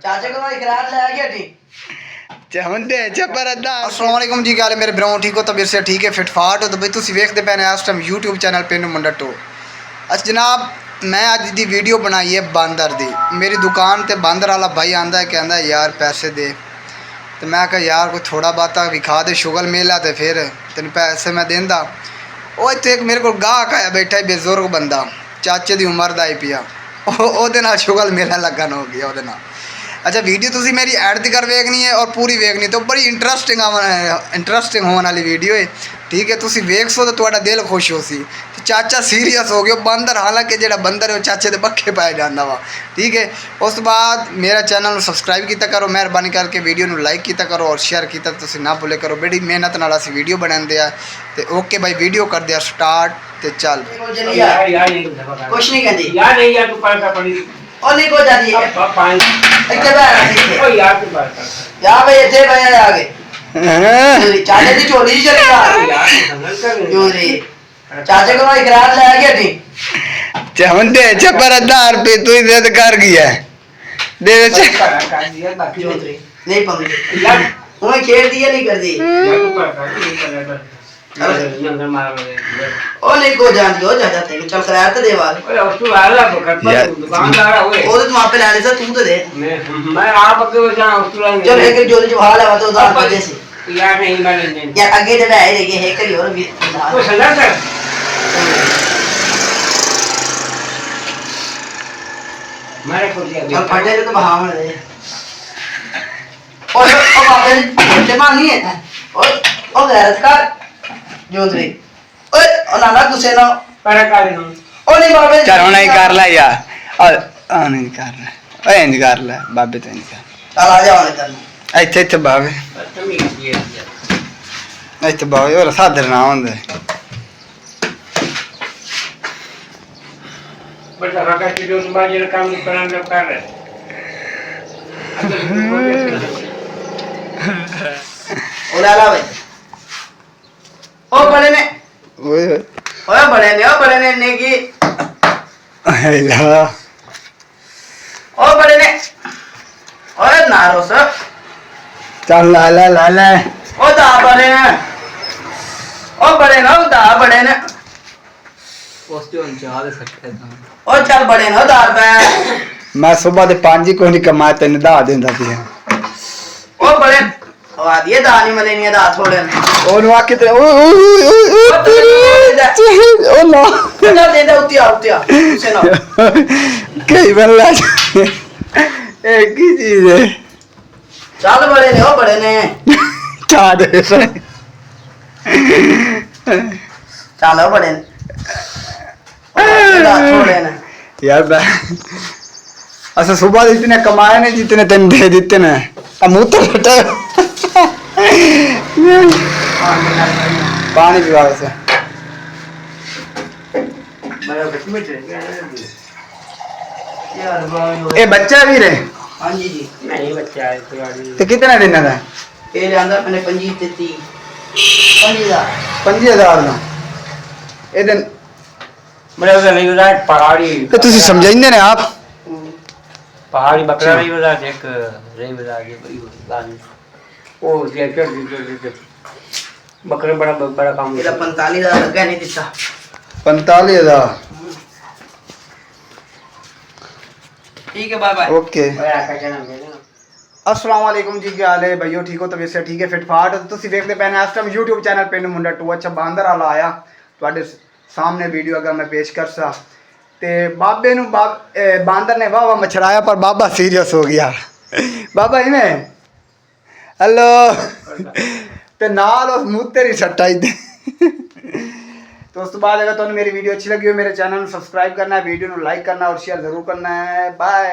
चाचा को मैं इकरार ले गया ठीक अस्सलाम वालेकुम जी, क्या हाल है मेरे ब्रो? ठीक हो? तबीयत से ठीक है, फिट फाट हो? तो भाई तुम वेखते पे इस टाइम यूट्यूब चैनल पिंड मुंडा टू। अच्छा जनाब, मैं अज दी वीडियो बनाई है बांदर दी। मेरी दुकान ते बांदर वाला भाई आंदा है, कहता यार पैसे दे। तो मैं कहा यार कोई थोड़ा बहुता विखा दे, शुगल मेला तो फिर तेन पैसे मैं देंदा। वो इतने एक मेरे को गाहक आया बैठा है, बेजुर्ग बंदा, चाचे की उम्र का ही पिया, ਉਹਦੇ ਨਾਲ शुगल मेला लगन हो गया ਉਹਦੇ ਨਾਲ। अच्छा वीडियो तुसी मेरी एड तक वेखनी है और पूरी वेखनी, तो बड़ी इंटरस्टिंग होने वाली वीडियो है, ठीक है? तुसी वेख सो तो तुम्हारा दिल खुश हो सी। तो चाचा सीरियस हो गया बंदर, हालांकि जो बंदर है वो चाचे के बखे पाए जाता वा, ठीक है? उस बाद मेरा चैनल सब्सक्राइब किया करो, मेहरबानी करके वीडियो में लाइक किया करो और शेयर किया तुसी ना भूले करो। बड़ी मेहनत नाल असीं वीडियो बनाते हैं। तो ओके भाई, वीडियो कर दिया स्टार्ट तो चल। कुछ नहीं कहती यार नहीं यार, तू पैसा पड़ी और नहीं को जाती है पानी इतने बार ओ यार तू पैसा यार भाई इतने भाई आगे चाचा की चोरी ही चलेगा यार संगल कर क्यों रे? चाचा को मैं इकरार ले गया ठीक चमंदे चपर 1000 रुपये तू ही दे कर गया दे कर दिया बाकी नहीं पकड़ी यार उन्हें खेल दिया नहीं कर दी यार तू पैसा नहीं कर अंदर मार ओ नहीं को जानती हो चाचा तेरे चल कराया तो देवा ओए तू आ रहा बकत दुकानदार है ओए वो तो वहां पे लाने से तू तो दे मैं आप अगे जा उतरा चल एक जोली जो हाल है वो तो उधार दे से यार नहीं मैं नहीं यार आगे जब आए देखिए है करी और भी ओ संगल कर मारे को दिया और फटे तो बहाव दे और बाबे ने मांगी है और गैरत कर जोंदरी ओए और नाना गुस्से ना पर कर दूं ओ नहीं बाबे चल नहीं कर ला यार और नहीं कर ले ओए इंज कर ले बाबे तो नहीं कर चल आ जाओ ने करना ਇੱਥੇ ਬਾਵੇ ਇੱਥੇ ਬਾਵੇ और सादर ना होंदे बड़ा रखा कि जो बाजे काम कराने कर रहे और आला भाई ओ बड़े ने ओए ओए बड़े ने ने की हेला ओ बड़े ने ओए नारो सर चल ला ला ला ला ओ दा बड़े ने ओ बड़े ने ओ दा बड़े ने पोस्टियों चाह दे सकते हैं ओ चल बड़े ने ओ दा रुपए मैं सुबह दे 5 को नहीं कमा तेन दा देंदा पिया ओ बड़े ओ आदिए दा नहीं मले नहीं दा थोड़े ने ओ नुआ कितने ओ ला ना दे दे उतिया उसे ना कई बल्ला एक ही चीज है चल बड़े ने ओ बड़े ने चा दे चलो बड़े ने दा थोड़े ने यार अच्छा सुबह इतने कमाए ने जितने तेन दे देते ने मुँह तो फटा पानी पिवा से ए बच्चा भी रे हां जी जी नहीं बच्चा है खिलाड़ी तो कितना देना था ये ले अंदर मैंने 25 देती 5000 5000 ना ए दिन मेरे उधर नहीं उधर पहाड़ी तो तुसी समझाइंदे ने आप पहाड़ी बकरा नहीं उधर एक रही उधर ये लानी ओ ये बकरा बड़ा काम तेरा 45000 लगा नहीं दिता 45000 ठीक है बाय बाय ओके अस्सलाम वालेकुम जी, क्या हाल है भाइयों? ठीक हो? तो वैसे ठीक है, फिट फाट। तो तुसी देखते पे इस टाइम यूट्यूब चैनल पिंड मुंडा टू। अच्छा बांदर वाला आया ਤੁਹਾਡੇ सामने वीडियो अगर मैं पेश कर सा ते बाबे नु बांदर ने वाह मछराया पर बाबा सीरियस हो गया बाबा इवें हेलो ते नाल उस मूते री सट्टाई दे तो उस बाद अगर तुम्हें मेरी वीडियो अच्छी लगी हो मेरे चैनल को सब्सक्राइब करना है, वीडियो को लाइक करना और शेयर जरूर करना है। बाय।